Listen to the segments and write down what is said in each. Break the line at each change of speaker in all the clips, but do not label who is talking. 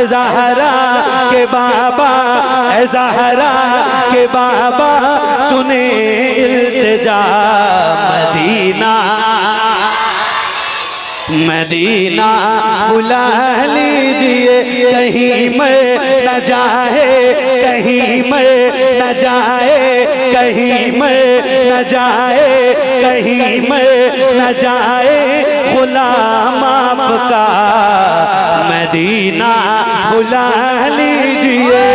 ए ज़हरा के बाबा, ए ज़हरा के बाबा सुने इल्तिजा। मदीना मदीना बुला लीजिए, कहीं मर न जाए, कहीं मर न जाए, कहीं मर न जाए, कहीं मर न जाए गुलाम आपका। मदीना बुला लीजिए,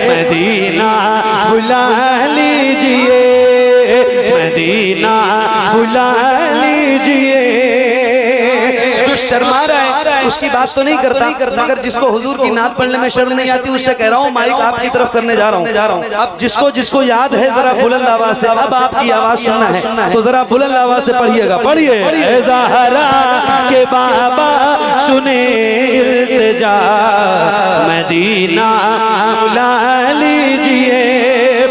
मदीना बुला लीजिए, मदीना बुला लीजिए। शर्मा रहा है उसकी बात तो नहीं करता, मगर जिसको हुजूर की नात पढ़ने में शर्म नहीं आती उससे कह रहा हूँ माइक आपकी तरफ करने जा रहा हूँ। अब जिसको जिसको याद है जरा बुलंद आवाज से, अब आपकी आवाज सुनना है तो जरा बुलंद आवाज से पढ़िएगा। पढ़िए, ए ज़हरा के बाबा सुने इल्तिजा, मदीना बुला लीजिए।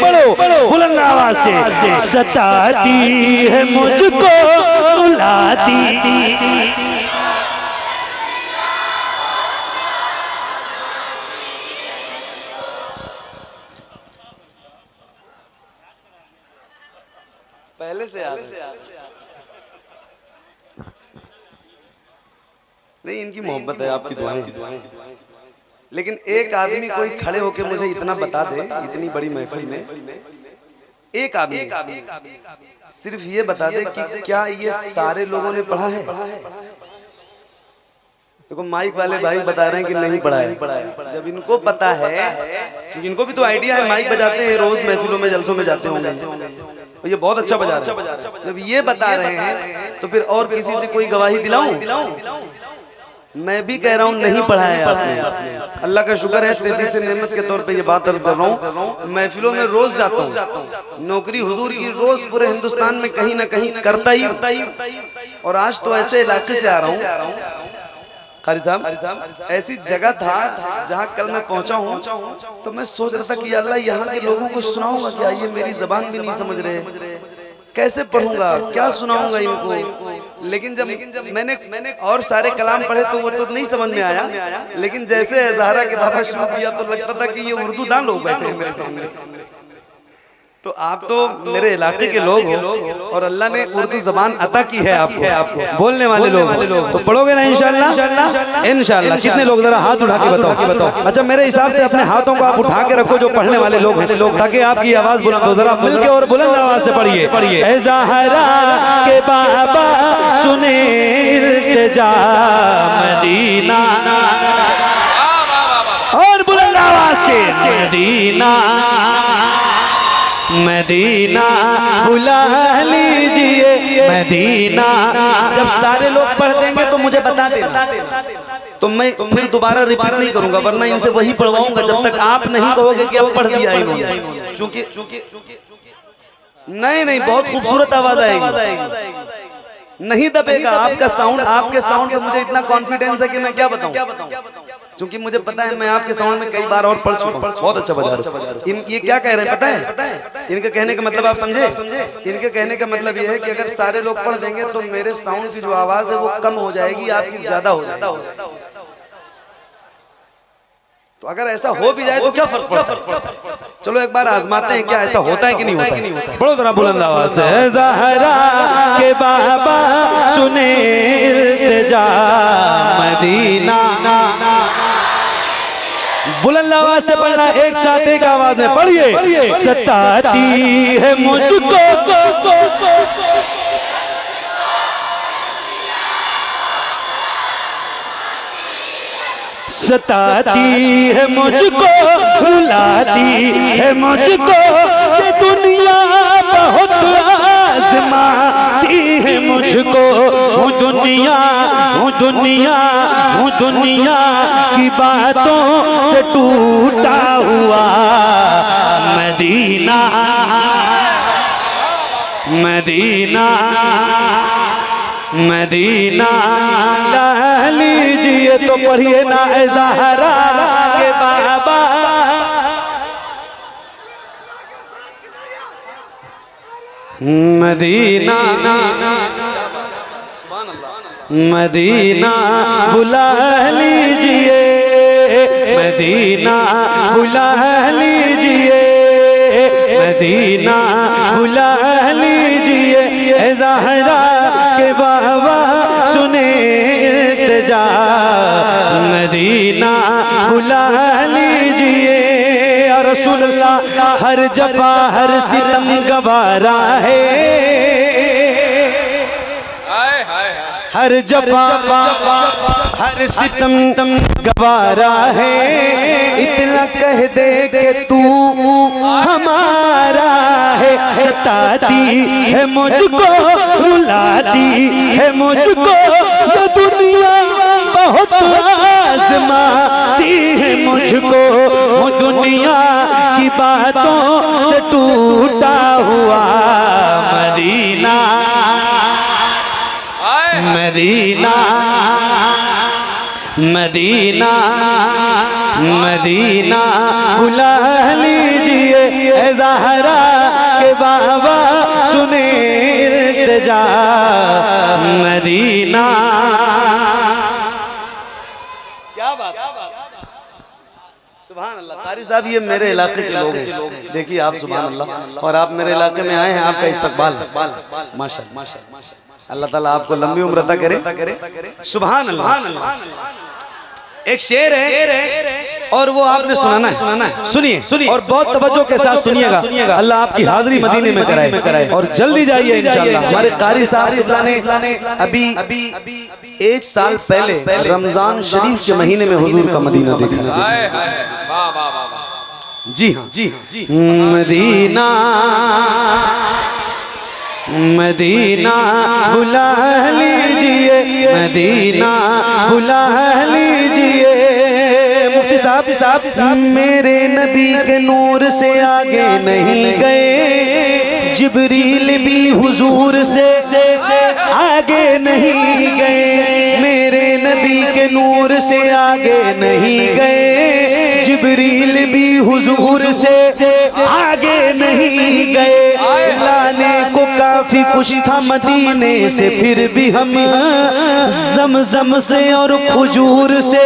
पढ़ो बुलंद आवाज से। सताती है मुझको रुलाती, पहले से याद है नहीं, इनकी मोहब्बत है, आपकी दुआएं। लेकिन एक आदमी कोई खड़े होके मुझे इतना बता दे, इतनी बड़ी महफिल में एक आदमी सिर्फ ये बता दे कि क्या ये सारे लोगों ने पढ़ा है। देखो माइक वाले भाई बता रहे हैं कि नहीं पढ़ा है। जब इनको पता है, क्योंकि इनको भी तो आइडिया है, माइक बजाते हैं रोज महफिलों में जलसों में जाते होंगे, ये बहुत अच्छा बजा रहे हैं। जब ये बता रहे हैं तो फिर और किसी से कोई गवाही दिलाऊं? मैं भी कह रहा हूँ नहीं पढ़ा है आपने। अल्लाह का शुक्र है, 33 नेमत के तौर पे ये बात अर्ज कर रहा हूँ। महफिलों में रोज जाता हूँ, नौकरी हुजूर की रोज पूरे हिंदुस्तान में कहीं ना कहीं करता ही। और आज तो ऐसे इलाके से आ रहा हूँ कारी साहब, ऐसी जगह था जहाँ कल मैं पहुंचा हूँ तो मैं सोच रहा था कि अल्लाह यहाँ के लोगों को सुनाऊंगा क्या, ये मेरी जबान भी नहीं समझ रहे, कैसे पढ़ूंगा, क्या सुनाऊंगा इनको। लेकिन जब मैंने और सारे कलाम पढ़े तो वो तो नहीं समझ में आया, लेकिन जैसे ज़हरा के बाबा शुरू किया तो लगता था कि ये उर्दू दान लोग बैठे हैं मेरे सामने। तो आप तो मेरे इलाके के लोग हो और अल्लाह ने उर्दू जबान अता की है आपको, बोलने वाले लोग, तो पढ़ोगे ना इंशाअल्लाह? इंशाअल्लाह। कितने लोग जरा हाथ उठा के बताओ। अच्छा मेरे हिसाब से अपने हाथों को आप उठा के रखो जो पढ़ने वाले लोग हैं, ताकि आपकी आवाज बुलंद हो। जरा मिलके और बुलंद आवाज से पढ़िए, ए ज़हरा के बाबा सुने इल्तिजा, मदीना, और बुलंद आवाज से मदीना मदीना बुला लीजिए, मदीना। जब सारे लोग पढ़ देंगे तो मुझे बता देना, तो मैं फिर दोबारा रिपीट नहीं करूंगा, वरना इनसे वही पढ़वाऊंगा जब तक आप नहीं कहोगे कि अब पढ़ दिया इन्होंने। क्योंकि नहीं बहुत खूबसूरत आवाज आएगी, नहीं दबेगा आपका साउंड। आपके साउंड पे मुझे इतना कॉन्फिडेंस है कि मैं क्या बताऊं, क्योंकि मुझे पता है मैं आपके साउंड में कई बार और पढ़ चुका हूं। बहुत अच्छा बजा रहे हैं। ये क्या कह रहे हैं पता है? इनके कहने का मतलब आप समझे? इनके कहने का मतलब ये है कि अगर सारे लोग पढ़ देंगे तो मेरे साउंड की जो आवाज है वो कम हो जाएगी, आपकी ज्यादा हो जाएगी। तो अगर ऐसा हो भी जाए तो क्या फर्क पड़ता है? चलो एक बार आजमाते हैं क्या ऐसा होता है कि नहीं होता है। बड़ो जरा बुलंद आवाज से, ज़हरा के बाबा सुने इल्तिजा, मदीना। बुलंद आवाज से पढ़ना, एक साथ एक आवाज में पढ़िए। सताती है मुझको सताती है मुझको, रुलाती है मुझको, ये दुनिया बहुत आजमाती है मुझको। हूँ दुनिया की बातों से टूटा हुआ, मदीना मदीना मदीना ला लीजिए। तो पढ़िए ना, ए ज़हरा के बाबा मदीना मदीना बुला लीजिए,
मदीना बुला लीजिए, मदीना बुला लीजिए, ए ज़हरा के बाबा सुने इल्तिजा, मदीना बुला लीजिए। या रसूल अल्लाह हर जफा हर सितम गवारा है, हर जफा हर सितम गवारा है, इतना कह दे के तू हमारा है। सताती है मुझको, रुलाती है मुझको ये दुनिया, बहुत आज़माती है मुझको, वो दुनिया की बातों से टूटा हुआ मदीना, मदीना मदीना मदीना बुला लीजिए, ए ज़हरा के बाबा सुने इल्तिजा, मदीना। क्या बात,
सुभान अल्लाह। कारी साहब ये मेरे इलाके के लोग हैं, देखिए आप, सुभान अल्लाह। और आप मेरे इलाके में आए हैं, आपका इस्तकबाल माशाअल्लाह। अल्लाह ताला आपको लंबी उम्र अता करे, सुभान अल्लाह। एक शेर है और वो आपने सुनाना है, सुनिए और बहुत तवज्जो के साथ सुनिएगा। अल्लाह आपकी हाज़िरी मदीने में कराए और जल्दी जाइए इंशाअल्लाह। हमारे कारी साहब ने अभी 1 साल पहले रमजान शरीफ के महीने में हुजूर का मदीना देखा। जी हाँ, मदीना मदीना बुला लीजिए, मदीना बुला लीजिए। मुफ्ती साहब मेरे नबी के नूर से आगे नहीं गए, जिब्रील भी हुजूर से आगे नहीं गए, मेरे नबी के नूर से आगे नहीं गए, जिब्रील भी हुजूर से आगे नहीं गए। लाने को काफी कुछ था मदीने से, फिर भी हम ज़मज़म से और खजूर से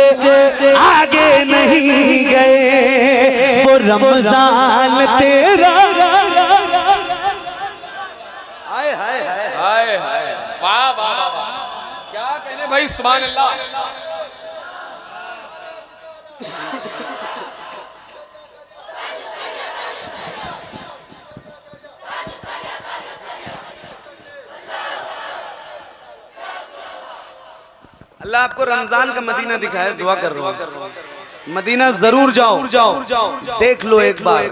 आगे नहीं गए। वो रमजान तेरा, हाय हाय हाय हाय,
वाह वाह वाह, क्या कहने भाई, सुभान अल्लाह।
अल्लाह आपको रमजान का मदीना दिखाए, दुआ कर रहा हूँ। मदीना जरूर जाओ, देख लो एक बार।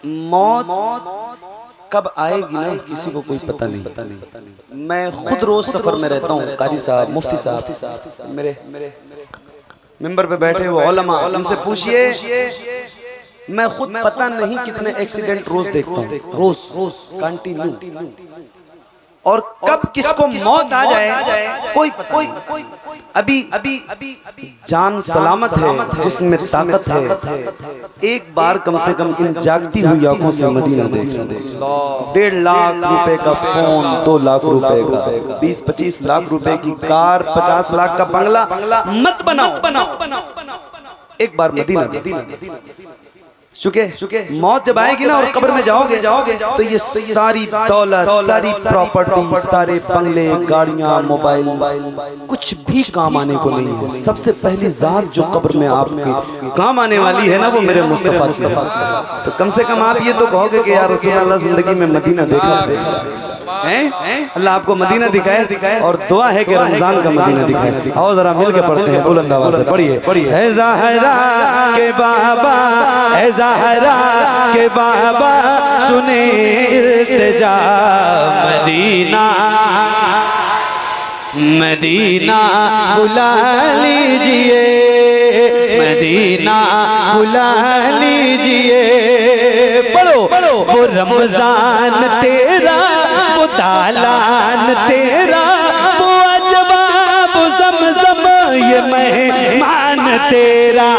मौत कब आएगी ना किसी को कोई पता नहीं। मैं खुद रोज सफर में रहता हूँ, कारी साहब, मुफ्ती साहब, मेरे मिंबर पे बैठे हुए उलमा, उनसे पूछिए, मैं खुद पता नहीं कितने एक्सीडेंट रोज देखता हूँ, रोज कंटिन्यू। और कब किसको मौत आ जाए कोई अभी जान सलामत है, जिसमें ताकत है, एक बार कम से कम इन जागती हुई आंखों से मदीना देख लो। 1.5 लाख रुपए का फोन, 2 लाख रुपए का, 20-25 लाख रुपए की कार, 50 लाख का बंगला मत बनाओ, एक बार मदीना। चुके मौत जब आएगी ना और कब्र में जाओगे तो ये सारी दौलत, सारी प्रॉपर्टी, सारे बंगले, गाड़ियां, मोबाइल, कुछ भी काम आने को नहीं है। सबसे पहली जात जो कब्र में आपके काम आने वाली है ना, वो मेरे मुस्तफा की है। तो कम से कम आप ये तो कहोगे कि यार रसूल अल्लाह जिंदगी में मदीना देखा है। अल्लाह आपको मदीना दिखाए और दुआ है कि रमजान का मदीना दिखाए। आओ जरा मिल के पढ़ते हैं, बुलंद आवाज़ से पढ़िए। है ज़हरा के बाबा, है ज़हरा के बाबा सुने इल्तिजा, मदीना मदीना बुला लीजिए, मदीना बुला लीजिए। पढ़ो वो रमजान तेरा, वो दालान तेरा, वो अजवाब ज़मज़म ये मेहमान तेरा,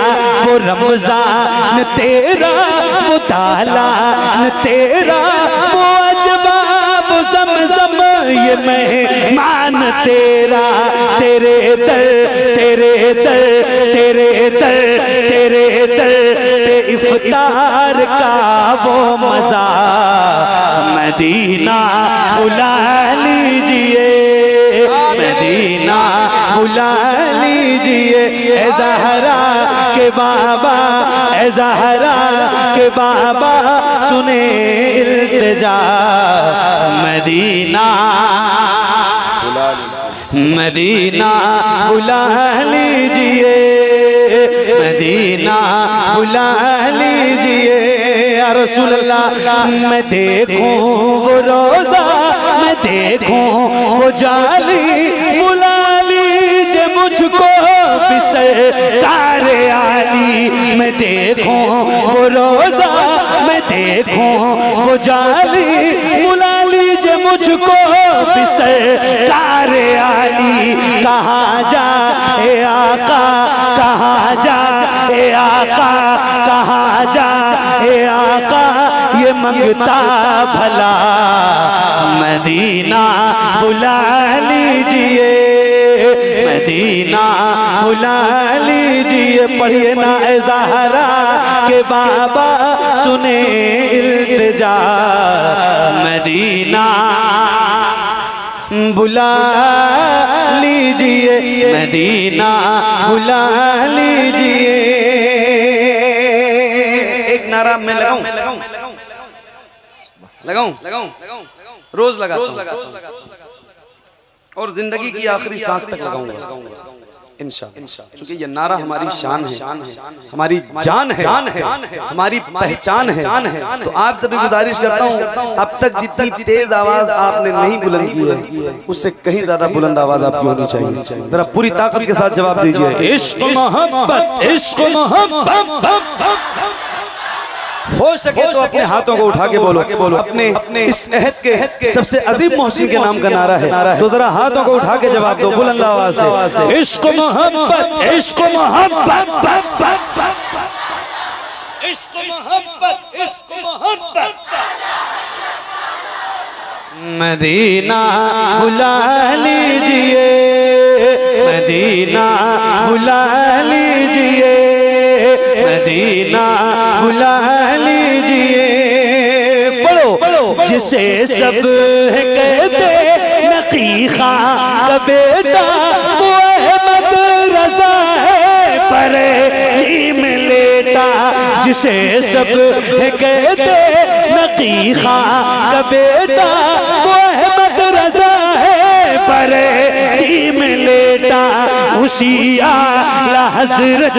वो रमजान तेरा, वो दालान तेरा, वो अजवाब ज़मज़म ये मेहमान तेरा। तेरे दर तेरे दर तेरे
तेरे दर पे इफ्तार का वो मजा मदीना बुला लीजिए, मदीना बुला लीजिए। ए ज़हरा के बाबा, ए ज़हरा के बाबा सुने इल्तिजा मदीना मदीना बुला लीजिए, मदीना बुला लीजिए। या रसूल अल्लाह मैं देखूं वो रोज़ा, मैं देखूं वो जाली, बुला लीजिए मुझको भी सरकार आली। मैं देखूं वो रोज़ा, मैं देखूं वो जाली, बुला लीजिए मुझको भी सरकार आली। कहाँ जा ए आका, कहाँ जा ए आका, कहाँ जा ए आका, ये मंगता भला मदीना बुला लीजिए, मदीना बुला लीजिए। पढ़िए ना ए ज़हरा के बाबा सुने इल्तिजा मदीना बुला लीजिए, मदीना बुला लीजिए।
एक नारा मैं लगाऊं रोज लगाता हूं और जिंदगी की आखिरी सांस तक लगाऊंगा इंशाअल्लाह, क्योंकि ये नारा हमारी शान है, हमारी जान है, हमारी पहचान है। तो आप सभी गुजारिश करता हूँ, अब तक जितनी तेज आवाज आपने नहीं बुलंद की है उससे कहीं ज्यादा बुलंद आवाज आपकी होनी चाहिए। जरा पूरी ताकत के साथ जवाब दीजिए। इश्क मोहब्बत, इश्क मोहब्बत। हो सके तो अपने हाथों को उठा के बोलो, अपने इस अहद के सबसे अजीम मोहसिन के नाम का नारा है, तो जरा हाथों को उठा के जवाब दो बुलंद आवाज से। इश्क मोहब्बत, इश्क मोहब्बत, इश्क मोहब्बत, इश्क मोहब्बत। मदीना बुला लीजिए, मदीना बुला लीजिए, मदीना बुला लीजिए। पढ़ो जिसे सब कहते नकी खां का बेटा, वो अहमद रज़ा है परे में लेटा। जिसे सब कहते नकी खां का बेटा, वो अहमद रज़ा है परे में लेटा। उसी आला हजरत,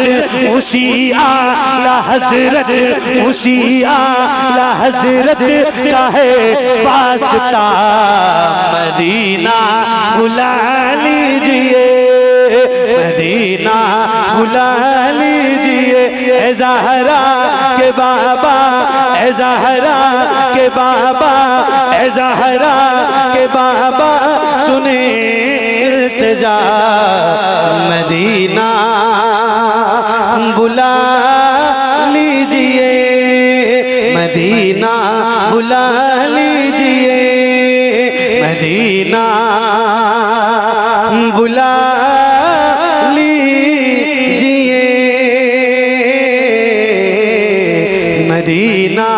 उसी आला हजरत, उसी आला हजरत का है वास्ता मदीना बुला लीजिए, मदीना बुला लीजिए। ए ज़हरा के बाबा, ए ज़हरा के बाबा, ए ज़हरा के बाबा सुने इल्तिजा मदीना बुला लीजिए, मदीना बुला लीजिए, मदीना बुला लीजिए, मदीना